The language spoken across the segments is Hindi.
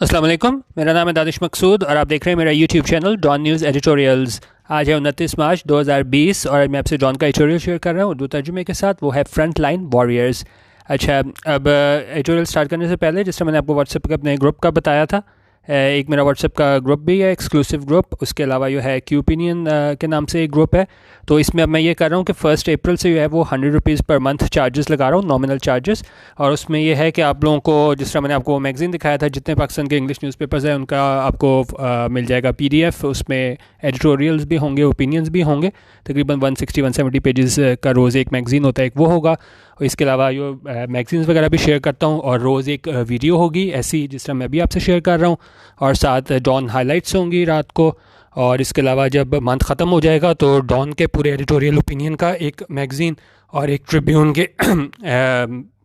अस्सलाम वालेकुम, मेरा नाम है दानिश मकसूद और आप देख रहे हैं मेरा YouTube channel Dawn news editorials. आज है 29 मार्च 2020 और मैं आपसे डॉन का एडिटोरियल शेयर कर रहा हूँ उर्दू तर्जुमे के साथ। वो है फ्रंट लाइन वॉरियर्स। अच्छा, अब एडिटोरियल स्टार्ट करने से पहले, जिस तरह मैंने आपको व्हाट्सएप के अपने ग्रुप का बताया था, एक मेरा व्हाट्सएप का ग्रुप भी है, एक्सक्लूसिव ग्रुप। उसके अलावा जो है क्यू ओपिनियन के नाम से एक ग्रुप है। तो इसमें अब मैं ये कर रहा हूँ कि 1 अप्रैल से जो है वो 100 रुपीज़ पर मंथ चार्जेस लगा रहा हूँ, नॉमिनल चार्जेस। और उसमें ये है कि आप लोगों को, जिस तरह मैंने आपको मैगज़ीन दिखाया था, जितने पाकिस्तान के इंग्लिश न्यूज़पेपर्स हैं उनका आपको मिल जाएगा PDF। उसमें एडिटोरियल्स भी होंगे, ओपिनियंस भी होंगे। तकरीबन 160-170 पेजेस का रोज़ एक मैगज़ीन होता है, एक वो होगा। और इसके अलावा जो मैगज़ीन्स वगैरह भी शेयर करता हूँ, और रोज़ एक वीडियो होगी ऐसी जिस तरह मैं भी आपसे शेयर कर रहा हूँ। और साथ डॉन हाइलाइट्स होंगी रात को। और इसके अलावा जब मंथ ख़त्म हो जाएगा तो डॉन के पूरे एडिटोरियल ओपिनियन का एक मैगज़ीन और एक ट्रिब्यून के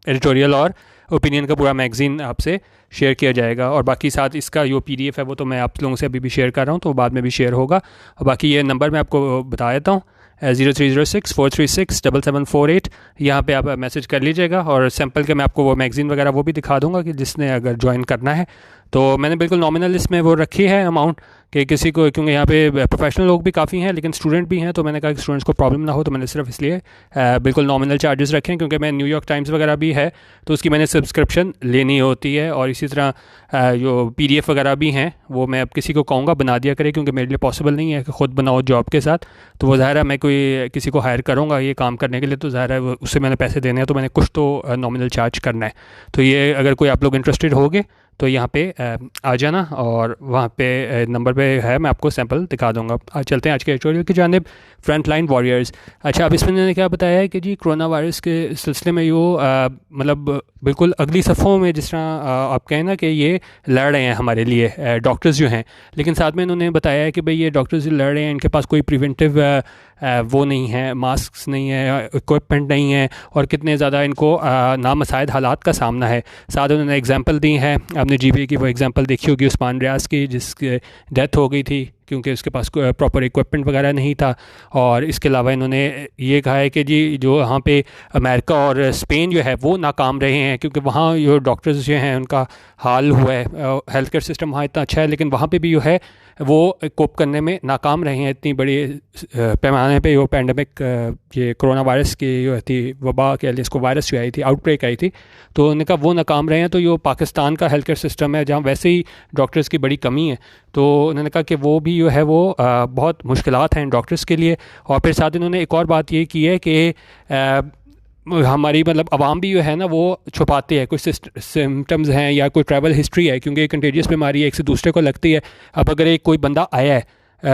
एडिटोरियल और ओपिनियन का पूरा मैगज़ीन आपसे शेयर किया जाएगा। और बाकी साथ इसका जो PDF है वो तो मैं आप लोगों से अभी भी शेयर कर रहा हूँ, तो बाद में भी शेयर होगा। और बाकी ये नंबर मैं आपको बता देता हूँ, 0306-436-7748। यहाँ पे आप मैसेज कर लीजिएगा और सैम्पल के मैं आपको वो मैगज़ीन वगैरह वो भी दिखा दूँगा कि जिसने अगर ज्वाइन करना है। तो मैंने बिल्कुल नॉमिनल इसमें वो रखी है अमाउंट कि किसी को, क्योंकि यहाँ पे प्रोफेशनल लोग भी काफ़ी हैं लेकिन स्टूडेंट भी हैं, तो मैंने कहा कि स्टूडेंट्स को प्रॉब्लम ना हो, तो मैंने सिर्फ इसलिए बिल्कुल नॉमिनल चार्जेस रखे हैं। क्योंकि मैं न्यूयॉर्क टाइम्स वगैरह भी है तो उसकी मैंने सब्सक्रिप्शन लेनी होती है। और इसी तरह जो PDF वगैरह भी हैं वो मैं अब किसी को कहूँगा बना दिया करे, क्योंकि मेरे लिए पॉसिबल नहीं है कि ख़ुद बनाओ जॉब के साथ। तो वो ज़ाहिर है मैं कोई किसी को हायर करूँगा ये काम करने के लिए, तो ज़ाहिर है उससे मैंने पैसे देने हैं, तो मैंने कुछ तो नॉमिनल चार्ज करना है। तो ये अगर कोई आप लोग इंटरेस्टेड होगे तो यहाँ पे आ जाना, और वहाँ पे नंबर पे है, मैं आपको सैंपल दिखा दूँगा। आज चलते हैं आज के एडिटोरियल की जानिब, फ्रंट लाइन वॉरियर्स। अच्छा, अब इसमें मैंने क्या बताया है कि जी कोरोना वायरस के सिलसिले में यो मतलब बिल्कुल अगली सफ़ों में, जिस तरह आप कहें ना कि ये लड़ रहे हैं हमारे लिए डॉक्टर्स जो हैं, लेकिन साथ में इन्होंने बताया है कि भाई ये डॉक्टर्स जो लड़ रहे हैं इनके पास कोई प्रिवेंटिव वो नहीं है, मास्क नहीं है, इक्विपमेंट नहीं है, और कितने ज़्यादा इनको नामसाइद हालात का सामना है। साथ उन्होंने एग्जांपल दी है, आपने GP की वो एग्जांपल देखी होगी उस्मान रियाज की, जिसकी डेथ हो गई थी क्योंकि उसके पास प्रॉपर इक्विपमेंट वगैरह नहीं था। और इसके अलावा इन्होंने ये कहा है कि जी जो यहाँ पे अमेरिका और स्पेन जो है वो नाकाम रहे हैं, क्योंकि वहाँ जो डॉक्टर्स जो हैं उनका हाल हुआ है, हेल्थ केयर सिस्टम वहाँ इतना अच्छा है, लेकिन वहाँ पे भी जो है वो कोप करने में नाकाम रहे हैं। इतनी बड़ी पैमाने पे वो पैंडमिक, ये कोरोना वायरस की जो थी वबा के लिए, इसको वायरस जो आई थी, आउटब्रेक आई थी, तो उन्होंने कहा वो नाकाम रहे हैं। तो ये पाकिस्तान का हेल्थ केयर सिस्टम है जहाँ वैसे ही डॉक्टर्स की बड़ी कमी है, तो उन्होंने कहा कि वो भी जो है वो बहुत मुश्किलात हैं डॉक्टर्स के लिए। और फिर साथ इन्होंने एक और बात ये की है कि हमारी मतलब आवाम भी जो है ना वो छुपाती है, कुछ सिम्टम्स हैं या कोई ट्रैवल हिस्ट्री है, क्योंकि कंटेजियस बीमारी है, एक से दूसरे को लगती है। अब अगर एक कोई बंदा आया है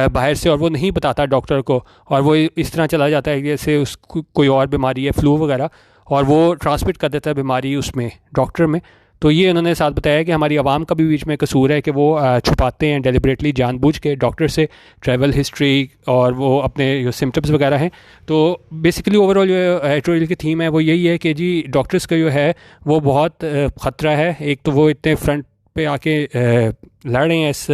बाहर से और वो नहीं बताता डॉक्टर को, और वो इस तरह चला जाता है जैसे उसको कोई और बीमारी है, फ्लू वगैरह, और वो ट्रांसमिट कर देता है बीमारी उसमें डॉक्टर में, तो ये उन्होंने साथ बताया कि हमारी आवाम का भी बीच में कसूर है कि वो छुपाते हैं डेलिबरेटली, जानबूझ के डॉक्टर से ट्रैवल हिस्ट्री और वो अपने जो सिम्टम्स वगैरह हैं। तो बेसिकली ओवरऑल जो एडिटोरियल की थीम है वो यही है कि जी डॉक्टर्स का जो है वो बहुत ख़तरा है। एक तो वो इतने फ्रंट पे आके लड़ रहे हैं इस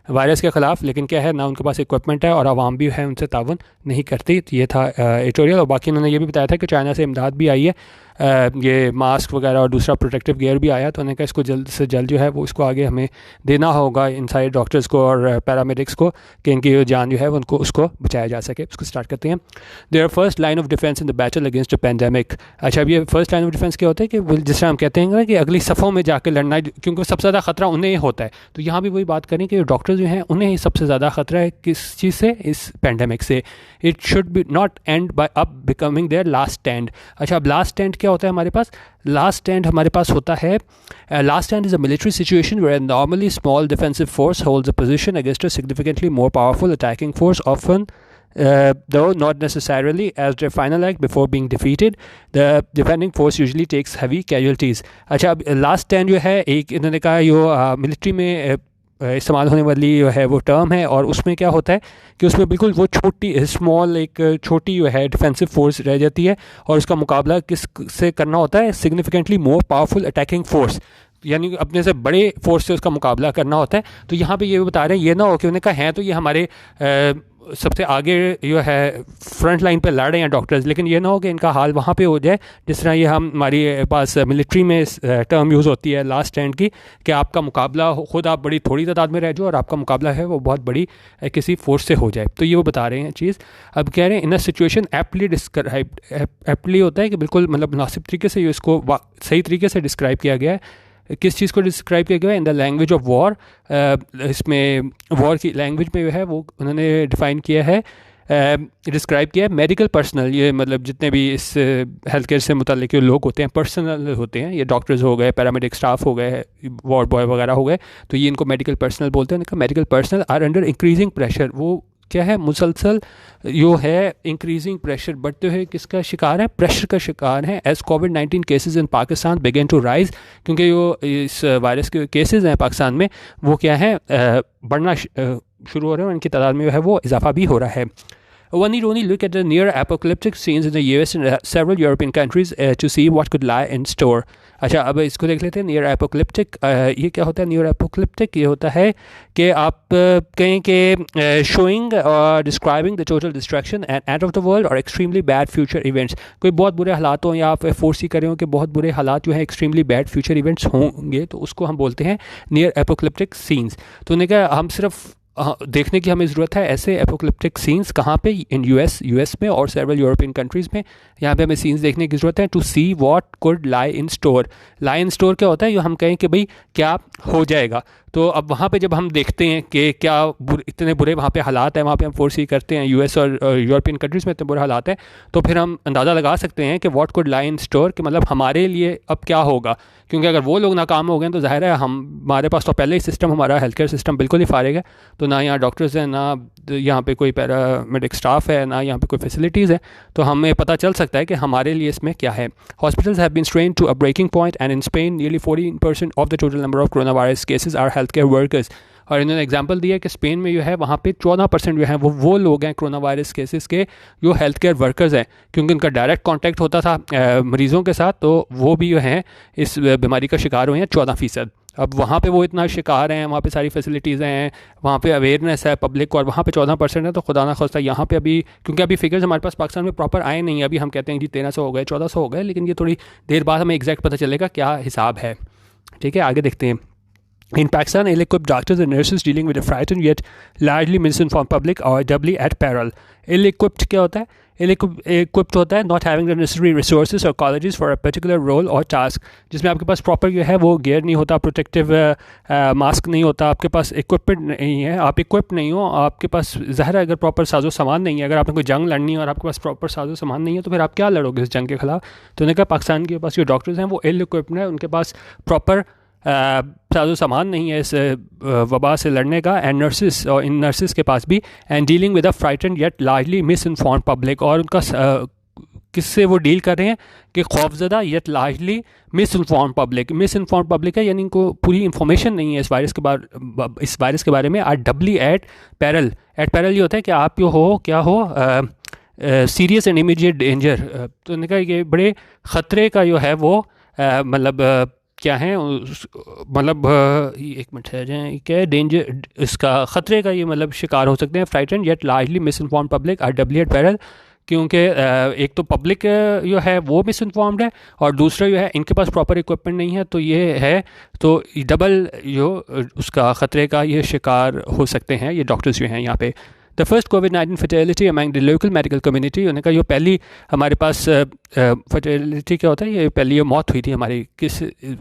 वायरस के ख़िलाफ़, लेकिन क्या है ना उनके पास इक्विपमेंट है और आवाम भी है उनसे ताउन नहीं करती। तो ये था एडिटोरियल। और बाकी उन्होंने ये भी बताया था कि चाइना से इमदाद भी आई है, ये मास्क वगैरह और दूसरा प्रोटेक्टिव गियर भी आया, तो उन्होंने कहा इसको जल्द से जल्द जो है वो इसको आगे हमें देना होगा इन सारे डॉक्टर्स को और पैरामेडिक्स को, कि इनकी जो जान जो है उनको उसको बचाया जा सके। उसको स्टार्ट करते हैं। Their first line of defence in the battle against the pandemic. अच्छा, अब ये फर्स्ट लाइन ऑफ डिफेंस क्या होता है कि जिस तरह हम कहते हैं ना कि अगली सफ़ों में जाकर लड़ना, क्योंकि सबसे ज़्यादा ख़तरा उन्हें होता है। तो यहाँ भी वही बात करें कि डॉक्टर्स जो हैं उन्हें सबसे ज़्यादा ख़तरा है किस चीज़ से, इस पेंडेमिक से। It should be not end by up becoming their last stand. अच्छा, अब लास्ट स्टैंड क्या होता है हमारे पास? लास्ट स्टैंड हमारे पास होता है, last stand is a military situation where normally small defensive force holds a position against a significantly more powerful attacking force, often though not necessarily as their final act before being defeated, the defending force usually takes heavy casualties. अच्छा, अब लास्ट स्टैंड जो है एक इन्होंने कहा यो मिलिट्री में इस्तेमाल होने वाली जो है वो टर्म है, और उसमें क्या होता है कि उसमें बिल्कुल वो छोटी स्मॉल एक छोटी जो है डिफेंसिव फोर्स रह जाती है, और उसका मुकाबला किस से करना होता है? Significantly more powerful attacking force, यानी अपने से बड़े फोर्स से उसका मुकाबला करना होता है। तो यहाँ पे ये बता रहे हैं ये ना हो कि उन्होंने कहा हैं तो ये हमारे सबसे आगे जो है फ्रंट लाइन पे लड़ रहे हैं डॉक्टर्स, लेकिन ये ना हो कि इनका हाल वहाँ पे हो जाए जिस तरह ये हमारी पास मिलिट्री में टर्म यूज़ होती है लास्ट स्टैंड की, कि आपका मुकाबला खुद आप बड़ी थोड़ी तादाद में रह जाओ और आपका मुकाबला है वो बहुत बड़ी किसी फोर्स से हो जाए। तो ये वो बता रहे हैं चीज़। अब कह रहे हैं in a situation aptly describe, aptly होता है कि बिल्कुल मतलब मुनासिब तरीके से इसको सही तरीके से डिस्क्राइब किया गया है। किस चीज़ को डिस्क्राइब किया गया है? In the language of war. इसमें वॉर की लैंग्वेज में जो है वो उन्होंने डिफ़ाइन किया है, डिस्क्राइब किया है मेडिकल पर्सनल। ये मतलब जितने भी इस हेल्थ केयर से मुतल्लिक लोग होते हैं, पर्सनल होते हैं, ये डॉक्टर्स हो गए, पैरामेडिक स्टाफ हो गए, वार्ड बॉय वगैरह हो गए, तो ये इनको मेडिकल पर्सनल बोलते हैं। Medical personnel are under increasing pressure, वो क्या है मुसलसल जो है इंक्रीजिंग प्रेशर बढ़ते हुए किसका शिकार है? प्रेशर का शिकार है। एज कोविड-19 cases in Pakistan began to rise, क्योंकि जो इस वायरस के केसेस हैं पाकिस्तान में वो क्या है बढ़ना शुरू हो रहे हैं और इनकी तादाद में जो है वो इजाफा भी हो रहा है। One need only look at the near apocalyptic scenes in the US and several European countries to see what could lie in store. अच्छा, अब इसको देख लेते हैं। नियर एपोकलिप्टिक, ये क्या होता है? नियर एपोकलिप्टिक ये होता है कि आप कहें कि शोइंग और describing the total destruction and end of the world और एक्सट्रीमली बैड फ्यूचर इवेंट्स। कोई बहुत बुरे हालात हों या आप फोर्स ही करें हो कि बहुत बुरे हालात जो हैं एक्सट्रीमली बैड फ्यूचर इवेंट्स होंगे, तो उसको हम बोलते हैं नियर एपोकलिप्टिक सीन्स। तो उन्होंने कहा हम सिर्फ देखने की हमें ज़रूरत है ऐसे एपोकलिप्टिक सीन्स कहाँ पे? इन यूएस में और सेवरल यूरोपियन कंट्रीज़ में। यहाँ पे हमें सीन्स देखने की ज़रूरत है to see what could lie in store. Lie in store क्या होता है? जो हम कहें कि भाई क्या हो जाएगा। तो अब वहाँ पे जब हम देखते हैं कि क्या इतने बुरे वहाँ पे हालात हैं, वहाँ पे हम फोर्स ही करते हैं यूएस और यूरोपियन कंट्रीज़ में इतने बुरे हालात हैं, तो फिर हम अंदाज़ा लगा सकते हैं कि what could lie in store, कि मतलब हमारे लिए अब क्या होगा। क्योंकि अगर वो लोग नाकाम हो गए तो ज़ाहिर है हमारे पास तो पहले ही सिस्टम, हमारा हेल्थ केयर सिस्टम बिल्कुल ही फारिग है। तो ना यहाँ डॉक्टर्स हैं, ना यहाँ पे कोई पैरामेडिक स्टाफ है, ना यहाँ पे कोई फैसिलिटीज़ है। तो हमें पता चल सकता है कि हमारे लिए इसमें क्या है। Hospitals have been strained to a breaking point and in Spain nearly 14% of the total number of corona virus cases are health care workers. और इन्होंने एग्जांपल दिया कि स्पेन में जो है वहाँ पे 14% जो है वो लोग हैं कोरोना वायरस केसेस के जो हेल्थ केयर वर्कर्स हैं, क्योंकि उनका डायरेक्ट कांटेक्ट होता था मरीज़ों के साथ, तो वो भी जो हैं इस बीमारी का शिकार हुए हैं 14%। अब वहाँ पे वो इतना शिकार हैं, वहाँ पे सारी फैसिलिटीज़ हैं, वहाँ पे अवेयरनेस है पब्लिक को, और वहाँ पे 14% है। तो खुदा ना खास्ता यहाँ पे अभी, क्योंकि अभी फिगर्स हमारे पास पाकिस्तान में प्रॉपर आए नहीं है, अभी हम कहते हैं कि 1300 हो गए, 1400 हो गए, लेकिन ये थोड़ी देर बाद हमें एग्जैक्ट पता चलेगा क्या हिसाब है। ठीक है, आगे देखते हैं। In Pakistan, ill-equipped doctors and nurses dealing with a frightened yet largely misinformed public are doubly at peril. Ill-equipped क्या होता है? Ill-equipped होता है not having the necessary resources or colleges for a particular role or task, जिसमें आपके पास प्रॉपर जो है वो गियर नहीं होता, प्रोटेक्टिव मास्क नहीं होता, आपके पास इक्विपमेंट नहीं है, आप इक्विप नहीं हो, आपके पास ज़ाहिर है अगर प्रॉपर साजो सामान नहीं है, अगर आपने कोई जंग लड़नी है और आपके पास प्रॉपर साजो सामान नहीं है, तो फिर आप क्या लड़ोगे इस जंग के खिलाफ। तो उन्होंने कहा पाकिस्तान के पास जो डॉक्टर्स हैं वो इल इक्विप्ड हैं, उनके पास प्रॉपर साजो सामान नहीं है इस वबा से लड़ने का। एंड नर्सिस, और इन नर्सिस के पास भी, and dealing with a frightened yet largely misinformed public, और उनका किससे वो डील कर रहे हैं कि खौफजदा yet largely misinformed public. Misinformed public है यानी इनको पूरी इन्फॉर्मेशन नहीं है इस वायरस के बारे में। Are doubly at peril. At peril ये होता है कि आप जो हो क्या हो सीरियस एंड इमीडिएट डेंजर। तो उन्होंने कहा ये बड़े ख़तरे का जो है वो मतलब क्या है, मतलब एक मिनट है जाए, क्या है डेंजर, इसका ख़तरे का ये मतलब शिकार हो सकते हैं। Frightened yet largely misinformed public are doubly at peril, क्योंकि एक तो पब्लिक जो है वो मिस इन्फॉर्म्ड है और दूसरा जो है इनके पास प्रॉपर इक्विपमेंट नहीं है, तो ये है तो डबल जो उसका ख़तरे का ये शिकार हो सकते हैं ये डॉक्टर्स जो हैं यहाँ पे। The first covid fertility among the local medical community, उन्होंने कहा ये पहली हमारे पास फर्टिलिटी क्या होता है, ये पहली ये मौत हुई थी हमारी किस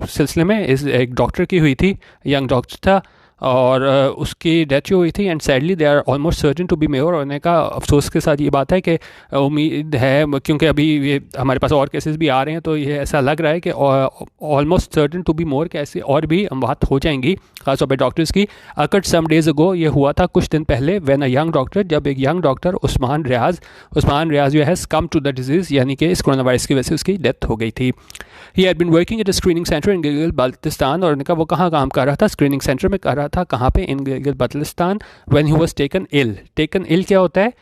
सिलसिले में, इस एक डॉक्टर की हुई थी, यंग डॉक्टर था और उसकी डेथ जो हुई थी। And sadly they are almost certain to be more. उन्होंने कहा अफसोस के साथ ये बात है कि उम्मीद है, क्योंकि अभी ये हमारे पास और केसेस भी आ रहे हैं, तो ये ऐसा लग रहा है कि almost certain to be more के ऐसे और भी बात हो जाएंगी खासतौर पर डॉक्टर्स की। अकर्ड सम डेज अगो, ये हुआ था कुछ दिन पहले, व्हेन अ यंग डॉक्टर, जब एक यंग डॉक्टर उस्मान रियाज जो है कम टू द डिजीज़, यानी कि इस कोरोना वायरस की वजह से उसकी डेथ हो गई थी। He had been working at a screening centre in Gilgit Baltistan, और उन्होंने कहा वो कहाँ काम कर रहा था, स्क्रीनिंग सेंटर में कर रहा था, कहाँ पे, in Gilgit Baltistan. When he was taken ill. Taken ill क्या होता है?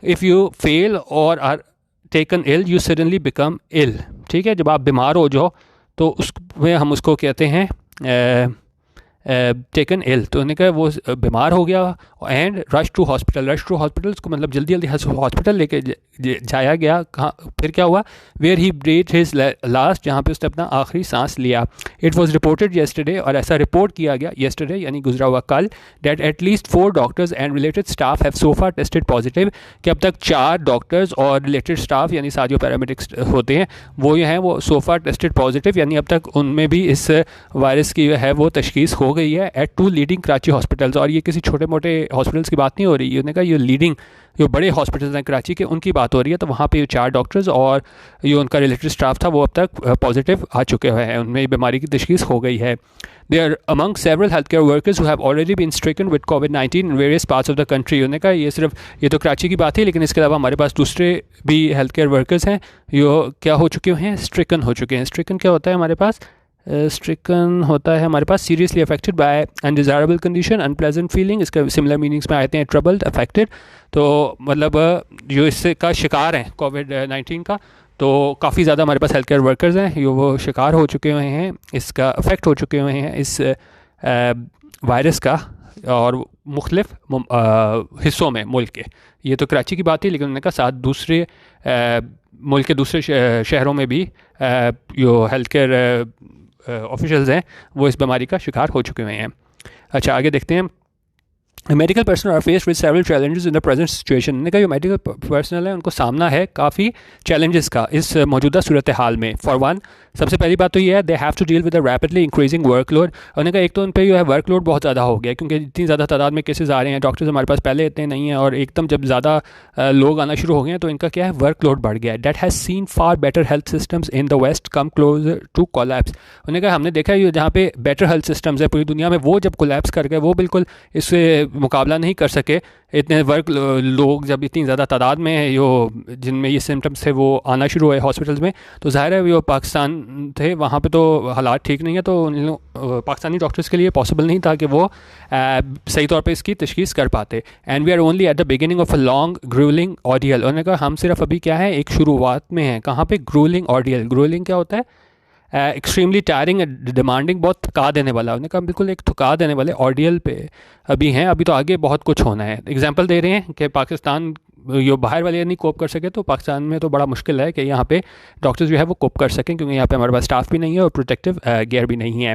If you fell or are taken ill you suddenly become ill. ठीक है, जब आप बीमार हो जाओ तो उसमें हम उसको कहते हैं टेकन इल, तो उन्होंने कहा वो बीमार हो गया एंड रश टू हॉस्पिटल उसको मतलब जल्दी जल्दी हॉस्पिटल लेके जाया गया। कहाँ फिर क्या हुआ, where he breathe his last, जहाँ पे उसने अपना आखिरी सांस लिया। इट वॉज रिपोर्टेड येस्टरडे, और ऐसा रिपोर्ट किया गया येस्टरडे यानी गुजरा हुआ कल, that at least 4 doctors and related staff have so far tested positive, कि अब तक 4 डॉक्टर्स और रिलेटेड स्टाफ यानी साथ जो पैरामेडिक्स होते हैं वो ये हैं वो सो फार टेस्टेड पॉजिटिव, यानी अब तक उनमें भी इस वायरस की है वो तशखीस हो गई है एट 2 लीडिंग कराची हॉस्पिटल्स। और ये किसी छोटे मोटे हॉस्पिटल्स की बात नहीं हो रही है, उन्होंने कहा ये लीडिंग जो बड़े हॉस्पिटल्स हैं कराची के उनकी बात हो रही है। तो वहाँ पे 4 डॉक्टर्स और ये उनका रिलेटेड स्टाफ था वो अब तक पॉजिटिव आ चुके हुए हैं, उनमें बीमारी की तशखीस हो गई है। They are among several healthcare workers who have already been stricken with COVID-19 in various parts of the country। उन्होंने कहा ये तो कराची की बात है, लेकिन इसके अलावा हमारे पास दूसरे भी हेल्थ केयर वर्कर्स हैं जो क्या हो चुके हैं, स्ट्रिकन हो चुके हैं। स्ट्रिकन क्या होता है हमारे पास, स्ट्रिकन होता है हमारे पास seriously affected by undesirable condition, unpleasant feeling, इसका सिमिलर मीनिंग्स में आते हैं ट्रबल्ड, अफेक्टेड, तो मतलब जो इससे का शिकार हैं COVID-19 का, तो काफ़ी ज़्यादा हमारे पास हेल्थ केयर वर्कर्स हैं जो वो शिकार हो चुके हुए हैं, इसका अफेक्ट हो चुके हुए हैं इस वायरस का, और मुख्तलिफ हिस्सों में मुल्क के। ये तो कराची की बात थी, लेकिन उन्होंने कहा साथ दूसरे मुल्क के दूसरे शहरों में भी जो हेल्थ केयर ऑफिशियल्स हैं वो इस बीमारी का शिकार हो चुके हुए हैं। अच्छा आगे देखते हैं। Medical personnel are faced with several challenges in the present situation. ने कहा जो मेडिकल पर्सनल है उनको सामना है काफ़ी चैलेंजेस का इस मौजूदा सूरत हाल में। फॉर वन, सबसे पहली बात तो ये है they have to deal with a rapidly increasing workload. उन्होंने कहा एक तो उन पर जो है वर्कलोड बहुत ज़्यादा हो गया क्योंकि इतनी ज़्यादा तादाद में केसेस आ रहे हैं, डॉक्टर्स हमारे पास पहले इतने नहीं हैं, और एकदम जब ज़्यादा लोग आना शुरू हो गए हैं तो इनका क्या है वर्कलोड बढ़ गया है। That has seen far better health systems in the west come closer to collapse. उन्होंने कहा हमने देखा है जहाँ पे बेटर हेल्थ सिस्टम्स है पूरी दुनिया में वो जब कोलैप्स कर गए वो बिल्कुल इससे मुकाबला नहीं कर सके। इतने वर्क लोग जब इतनी ज़्यादा तादाद में जो जिनमें ये सिम्टम्स थे वो आना शुरू हुए हॉस्पिटल्स में, तो ज़ाहिर है वो पाकिस्तान थे वहाँ पे तो हालात ठीक नहीं है, तो उन पाकिस्तानी डॉक्टर्स के लिए पॉसिबल नहीं था कि वो सही तौर पे इसकी तशखीस कर पाते। And we are only at the beginning of a long gruelling ordeal. उन्होंने कहा हम सिर्फ अभी क्या है एक शुरुआत में हैं। कहाँ पे? Gruelling ordeal. ग्रूलिंग क्या होता है? एक्सट्रीमली टायरिंग, डिमांडिंग, बहुत थका देने वाला। उन्होंने कहा बिल्कुल एक थका देने वाले ऑर्डियल पे अभी हैं, अभी तो आगे बहुत कुछ होना है। एग्जांपल दे रहे हैं कि पाकिस्तान जो बाहर वाले नहीं कोप कर सके तो पाकिस्तान में तो बड़ा मुश्किल है कि यहाँ पे डॉक्टर्स जो है वो कोप कर सकें, क्योंकि यहाँ पे हमारे पास स्टाफ भी नहीं है और प्रोटेक्टिव गियर भी नहीं है।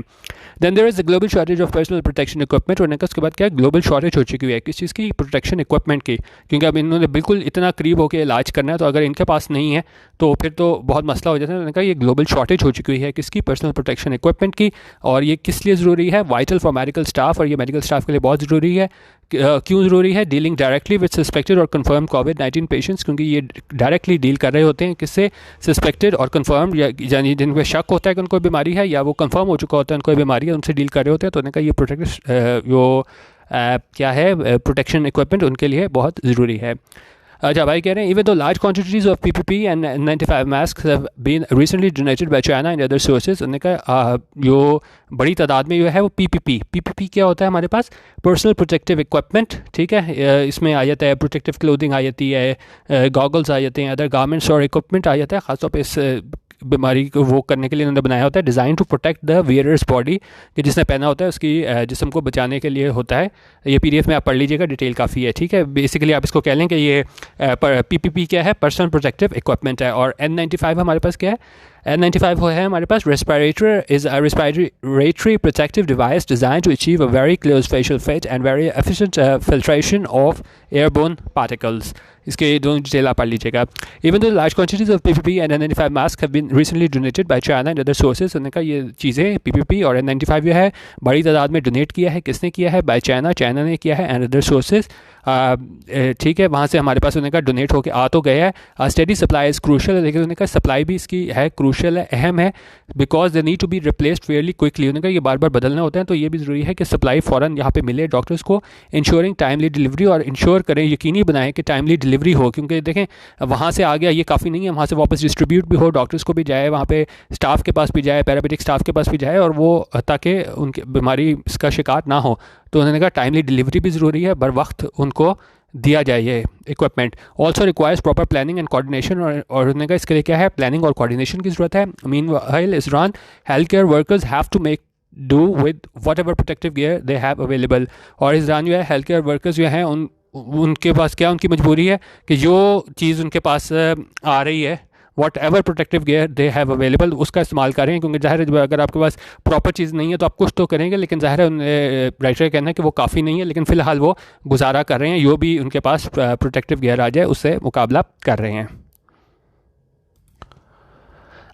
Then there is the global shortage of personal protection equipment. और उसके बाद क्या ग्लोबल शॉर्टेज हो चुकी है किस चीज़ की? प्रोटेक्शन इक्विपमेंट की, क्योंकि अब इन्होंने बिल्कुल इतना करीब होकर इलाज करना है, तो अगर इनके पास नहीं है तो फिर तो बहुत मसला हो जाता है। उन्होंने कहा ये ग्लोबल शॉर्टेज हो चुकी है किसकी? पर्सनल प्रोटेक्शन इक्विपमेंट की। और ये किस लिए ज़रूरी है? वाइटल फॉर मेडिकल स्टाफ, और ये मेडिकल स्टाफ के लिए बहुत ज़रूरी है। क्यों ज़रूरी है? डीलिंग डायरेक्टली विद सस्पेक्टेड और कन्फर्म COVID-19 पेशेंट्स, क्योंकि ये डायरेक्टली डील कर रहे होते हैं किससे? सस्पेक्टेड और कन्फर्म, यानी जिनको शक होता है कि उनको बीमारी है या वो कन्फर्म हो चुका होता है उनको बीमारी है, उनसे डील कर रहे होते हैं। तो उन्होंने कहा ये प्रोटेक्ट जो क्या है प्रोटेक्शन इक्विपमेंट उनके लिए बहुत ज़रूरी है। अच्छा भाई कह रहे हैं even though large quantities of PPE and N95 masks have been recently donated by China and other sources। उन्होंने कहा जो बड़ी तादाद में जो है वो PPP क्या होता है हमारे पास? पर्सनल प्रोटेक्टिव इक्विपमेंट, ठीक है। इसमें आ जाता है प्रोटेक्टिव क्लोथिंग आ जाती है, गॉगल्स आ जाते हैं, अदर गारमेंट्स और इक्विपमेंट आ जाता है। ख़ासतौर पर इस बीमारी को वो करने के लिए उन्होंने बनाया होता है design to protect the wearer's body, कि जिसने पहना होता है उसकी जिस्म को बचाने के लिए होता है। ये PDF में आप पढ़ लीजिएगा, डिटेल काफ़ी है, ठीक है। बेसिकली आप इसको कह लें कि ये PPP क्या है? पर्सनल प्रोटेक्टिव इक्विपमेंट है। और N95 हमारे पास क्या है? N95 है हमारे पास respirator is a respiratory protective device design to achieve a very close facial fit and very efficient filtration of airborne particles. इसके दोनों डिटेल आप पढ़ लीजिएगा। Even though large quantities of PPP and N95 mask have been recently donated by China and other sources. उन्होंने कहा ये चीज़ें PPP और N95 जो है बड़ी तादाद में डोनेट किया है। किसने किया है? बाय चाइना ने किया है, एंड अदर सोर्सेज, ठीक है। वहाँ से हमारे पास उन्होंने कहा डोनेट होकर आ तो गया है। स्टेडी सप्लाई इज़ क्रूशल, लेकिन उन्होंने कहा सप्लाई भी इसकी है क्रूशल है, अहम है, because they need to be replaced fairly quickly. उन्होंने कहा ये बार बार बदलना होता है, तो ये भी ज़रूरी है कि सप्लाई फ़ौरन यहाँ पे मिले डॉक्टर्स को, इंश्योरिंग टाइमली डिलीवरी, और इंश्योर करें, यकीनी बनाएं कि टाइमली डिलीवरी हो, क्योंकि देखें वहाँ से आ गया ये काफ़ी नहीं है, वहाँ से वापस डिस्ट्रीब्यूट भी हो, डॉक्टर्स को भी जाए, वहाँ पे स्टाफ के पास भी जाए, पैरामेडिक स्टाफ के पास भी जाए, और वो ताकि उनकी बीमारी इसका शिकार ना हो। तो उन्होंने कहा टाइमली डिलीवरी भी ज़रूरी है, बर वक्त उनको दिया जाए ये equipment. Also requires proper planning and coordination, और उन्होंने कहा इसके लिए क्या है? प्लानिंग और कोऑर्डिनेशन की ज़रूरत है। मीनवाइल इज़रान health care workers have to make do with whatever protective gear they have available. और इस दौरान जो है हेल्थ केयर वर्कर्स जो हैं उनके पास क्या उनकी मजबूरी है कि जो चीज़ उनके पास आ रही है what ever protective gear they have available उसका इस्तेमाल करें, क्योंकि ज़ाहिर है अगर आपके पास प्रॉपर चीज़ नहीं है तो आप कुछ तो करेंगे, लेकिन ज़ाहिर है राइटर का कहना है कि वो काफ़ी नहीं है, लेकिन फ़िलहाल वो गुजारा कर रहे हैं, जो भी उनके पास प्रोटेक्टिव गेयर आ जाए उससे मुकाबला कर रहे हैं।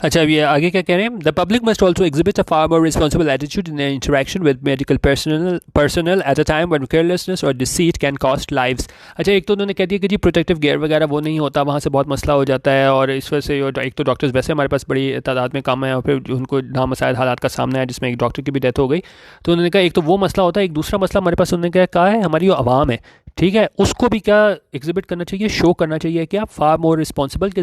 अच्छा, अब ये आगे क्या कह रहे हैं, the public must also exhibit a far more responsible attitude in interaction with medical personnel at a time when carelessness और डिसीट कैन कॉस्ट लाइव्स। अच्छा, एक तो उन्होंने कह दिया कि जी प्रोटेक्टिव गेयर वगैरह वो नहीं होता, वहाँ से बहुत मसला हो जाता है, और इस वजह से एक तो डॉक्टर्स वैसे हमारे पास बड़ी तादाद में कम है, और फिर उनको नामसाइल हालात का सामना है जिसमें एक डॉक्टर की भी डेथ हो गई। तो उन्होंने कहा एक तो वो मसला होता है, एक दूसरा मसला हमारे पास उन्होंने कहा है हमारी जो आवाम है, ठीक है, उसको भी क्या एग्जिबिट करना चाहिए, शो करना चाहिए क्या फार मोर रिस्पॉन्सिबल के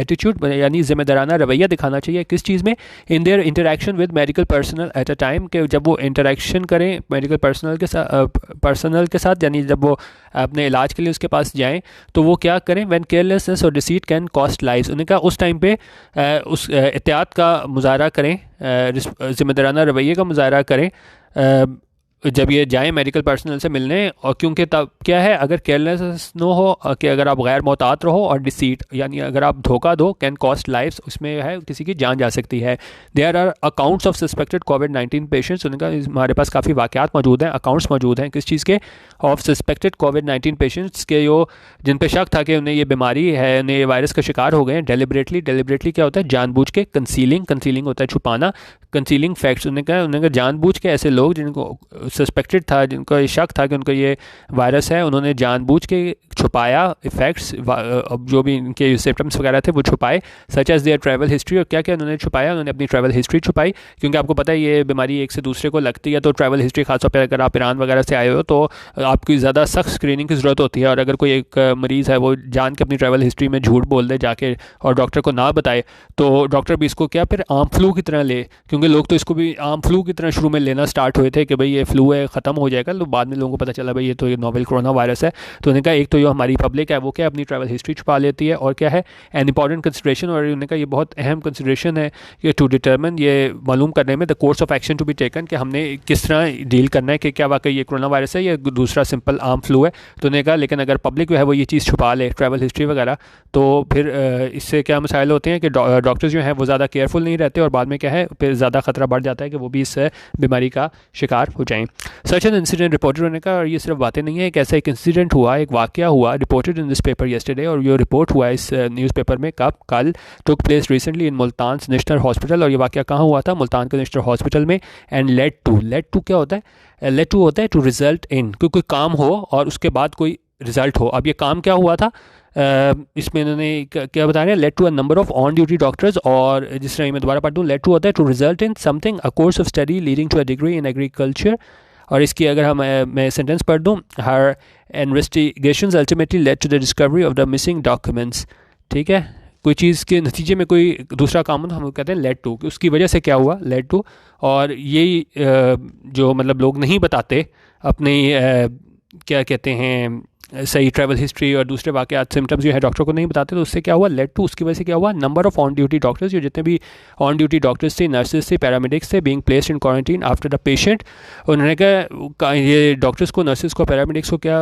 एटीट्यूड यानी जिम्मेदाराना रवैया दिखाना चाहिए किस चीज़ में, in their interaction with medical personnel at a time, के जब वो इंटरेक्शन करें मेडिकल पर्सनल के साथ, यानी जब वो अपने इलाज के लिए उसके पास जाएं तो वो क्या करें, व्हेन केयरलेसनेस और डिसीट कैन कॉस्ट लाइव्स। उन्होंने कहा उस टाइम पे उस एहतियात का मुजाहरा करें, जिम्मेदाराना रवैये का मुजाहरा करें जब ये जाएं मेडिकल पर्सनल से मिलने, और क्योंकि तब क्या है अगर केयरलेस न हो कि अगर आप गैर मोहतात रहो, और डिसीट यानी अगर आप धोखा दो, कैन कॉस्ट लाइफ्स, उसमें है किसी की जान जा सकती है। There are accounts of suspected कोविड-19 पेशेंट्स, उनका हमारे पास काफ़ी वाक़यात मौजूद हैं, अकाउंट्स मौजूद हैं किस चीज़ के, ऑफ सस्पेक्टेड कोविड-19 पेशेंट्स के जो जिन पे शक था कि उन्हें ये बीमारी है, उन्हें ये वायरस का शिकार हो गए हैं। डेलिबरेटली क्या होता है, जानबूझ के, कंसीलिंग होता है छुपाना, कंसीलिंग फैक्ट्स। उन्होंने जानबूझ के ऐसे लोग जिनको सस्पेक्टेड था, जिनको ये शक था कि उनको ये वायरस है, उन्होंने जानबूझ के छुपाया इफ़ेक्ट्स, जो भी इनके सिम्टम्स वगैरह थे वो छुपाए, such as there travel history. और क्या क्या उन्होंने छुपाया, उन्होंने अपनी ट्रैवल हिस्ट्री छुपाई, क्योंकि आपको पता है ये बीमारी एक से दूसरे को लगती है, तो ट्रैवल हिस्ट्री खासतौर पर अगर आप ईरान वगैरह से आए हो तो आपकी ज़्यादा सख्त स्क्रीनिंग की ज़रूरत होती है, और अगर कोई एक मरीज़ है वो जान के अपनी ट्रैवल हिस्ट्री में झूठ बोल दे जाके और डॉक्टर को ना बताए, तो डॉक्टर भी इसको क्या फिर आम फ्लू की तरह ले, क्योंकि लोग तो इसको भी आम फ्लू की तरह शुरू में लेना स्टार्ट हुए थे कि भाई ये फ्लू है, ख़त्म हो जाएगा, तो बाद में लोगों को पता चला भाई ये तो ये नोवेल कोरोना वायरस है। तो उन्होंने कहा एक तो जो हमारी पब्लिक है वो क्या अपनी ट्रैवल हिस्ट्री छुपा लेती है, और क्या है एन इंपॉर्टेंट कंसिडरेशन, और उन्होंने कहा ये बहुत अहम कंसिडरेशन है कि टू डिटर्मिन, ये मालूम करने में the course of action to be taken, कि हमने किस तरह डील करना है कि क्या वाकई ये कोरोना वायरस है या दूसरा सिंपल आम फ्लू है। तो उन्होंने कहा लेकिन अगर पब्लिक जो है वो ये चीज़ छुपा ले ट्रैवल हिस्ट्री वगैरह, तो फिर इससे क्या मसाइल होते हैं कि डॉक्टर्स जो हैं वो ज़्यादा केयरफुल नहीं रहते, और बाद में क्या है फिर ज़्यादा खतरा बढ़ जाता है कि वो भी इस बीमारी का शिकार हो जाएं। सच एन इंसिडेंट रिपोर्टेड होने का, और ये सिर्फ बातें नहीं है, एक ऐसा एक इंसिडेंट हुआ, एक वाकया हुआ, reported in this paper yesterday, और ये रिपोर्ट हुआ इस न्यूज़पेपर में कब, कल, took place recently in Multan national hospital. और ये वाकया कहाँ हुआ था, मुल्तान के नेशनल हॉस्पिटल में। एंड लेड टू क्या होता है, लेड टू होता है टू रिजल्ट इन, कोई काम हो और उसके बाद कोई रिजल्ट हो। अब ये काम क्या हुआ था, इसमें इन्होंने क्या बता रहे हैं, late to a number of on duty doctors, और जिस तरह मैं दोबारा पढ़ दूँ, लेट टू होता है to result in something, a course of study leading to a degree in agriculture. और इसकी अगर मैं सेंटेंस पढ़ दूँ, her investigations ultimately led to the discovery of the missing documents. ठीक है, कोई चीज़ के नतीजे में कोई दूसरा काम हो, हम कहते हैं लेड टू, कि उसकी वजह से क्या हुआ, लेड टू। और यही जो मतलब लोग नहीं बताते अपनी क्या कहते हैं सही ट्रैवल हिस्ट्री और दूसरे वाक़यात सिम्टम्स जो है डॉक्टर को नहीं बताते, तो उससे क्या हुआ, लेड टू, उसकी वजह से क्या हुआ, number of on duty doctors, जो जितने भी ऑन ड्यूटी डॉक्टर्स थे, नर्सेज थे, पैरामेडिक्स थे, being placed in quarantine after the patient. उन्होंने कहा ये डॉक्टर्स को, नर्सेज को, पैरामेडिक्स को क्या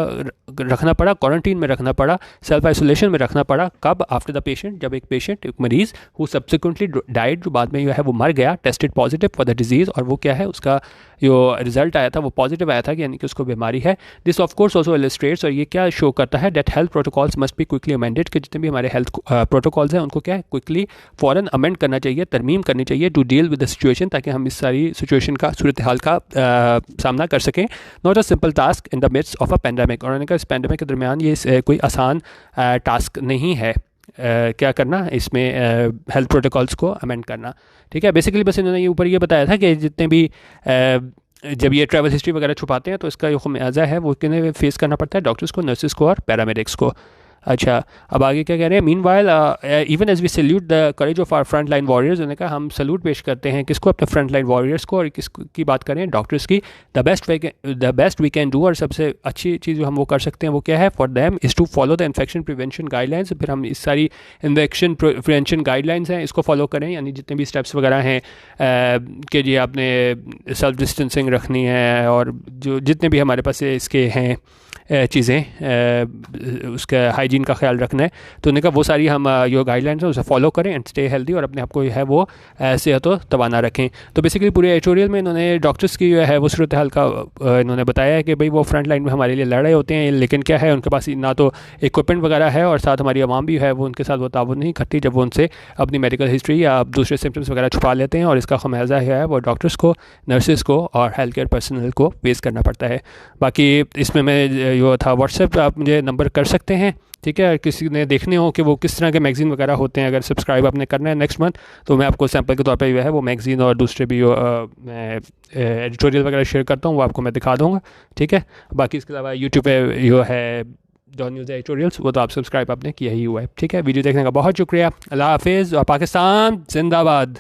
रखना पड़ा, क्वारंटीन में रखना पड़ा, सेल्फ आइसोलेशन में रखना पड़ा। कब, आफ्टर द पेशेंट, जब एक पेशेंट, एक मरीज़ हु सब्सिक्वेंटली डाइड, जो बाद में जो है वो मर गया, tested positive for the disease, और वो क्या है उसका जो रिजल्ट आया था वो पॉजिटिव आया था, यानी कि उसको बीमारी है। This of course also illustrates, और ये क्या शो करता है, that health protocols must be quickly amended, कि जितने भी हमारे हेल्थ प्रोटोकॉल्स हैं उनको क्या है क्विकली फ़ौरन अमेंड करना चाहिए, तरमीम करनी चाहिए, to deal with the situation, ताकि हम इस सारी सिचुएशन का, सूरत हाल का सामना कर सकें। Not a simple task in the midst of a pandemic, और उन्होंने कहा इस पेंडेमिक के दरमियान ये कोई आसान टास्क नहीं है क्या करना, इसमें हेल्थ प्रोटोकॉल्स को अमेंड करना। ठीक है, बेसिकली बस इन्होंने ऊपर ये बताया था कि जितने भी जब ये ट्रैवल हिस्ट्री वगैरह छुपाते हैं तो इसका जो खमियाजा है वो किन्हें फेस करना पड़ता है, डॉक्टर्स को, नर्सेज को और पैरामेडिक्स को। अच्छा, अब आगे क्या कह रहे हैं, meanwhile even as we salute the courage of our front line warriors, उन्होंने कहा हम सल्यूट पेश करते हैं किसको, अपने फ्रंट लाइन वॉरियर्स को, और किसकी बात करें, डॉक्टर्स की। The best we can do, और सबसे अच्छी चीज़ जो हम वो कर सकते हैं वो क्या है, for them is to follow the infection prevention guidelines. फिर हम इस सारी इन्फेक्शन प्रिवेंशन गाइडलाइंस हैं इसको फॉलो करें, यानी जितने भी स्टेप्स वगैरह हैं कि जी आपने सेल्फ डिस्टेंसिंग रखनी है, और जो जितने भी हमारे पास इसके हैं चीज़ें, उसका हाइजीन का ख्याल रखना है। तो उन्होंने कहा वो सारी हम जो गाइडलाइंस हैं उसे फॉलो करें एंड स्टे हेल्दी, और अपने आप को जो है वो सेहत व तवाना रखें। तो बेसिकली पूरे एडिटोरियल में इन्होंने डॉक्टर्स की जो है वो सूरत हाल का इन्होंने बताया है कि भाई वो फ्रंट लाइन में हमारे लिए लड़ रहे होते हैं, लेकिन क्या है उनके पास ना तो इक्विपमेंट वगैरह है, और साथ हमारी आवाम भी है वो उनके साथ वो ताउन नहीं करती जब वो उनसे अपनी मेडिकल हिस्ट्री या दूसरे सिम्टम्स वगैरह छुपा लेते हैं, और इसका खमियाजा है वो डॉक्टर्स को, नर्सेज़ को और हेल्थ केयर पर्सनल को फेस करना पड़ता है। बाकी इसमें मैं जो था व्हाट्सएप आप मुझे नंबर कर सकते हैं, ठीक है। किसी ने देखने हो कि वो किस तरह के मैगज़ीन वगैरह होते हैं, अगर सब्सक्राइब आपने करना है नेक्स्ट मंथ, तो मैं आपको सैम्पल के तौर पे जो है वो मैगज़ीन और दूसरे भी मैं एडिटोरियल वगैरह शेयर करता हूँ, वो आपको मैं दिखा दूँगा, ठीक है। बाकी इसके अलावा यूट्यूब पे जो है डॉन न्यूज़ एडिटोरियल्स, वो तो आप सब्सक्राइब आपने किया ही हुआ है, ठीक है। वीडियो देखने का बहुत शुक्रिया, अल्लाह हाफिज़, और पाकिस्तान जिंदाबाद।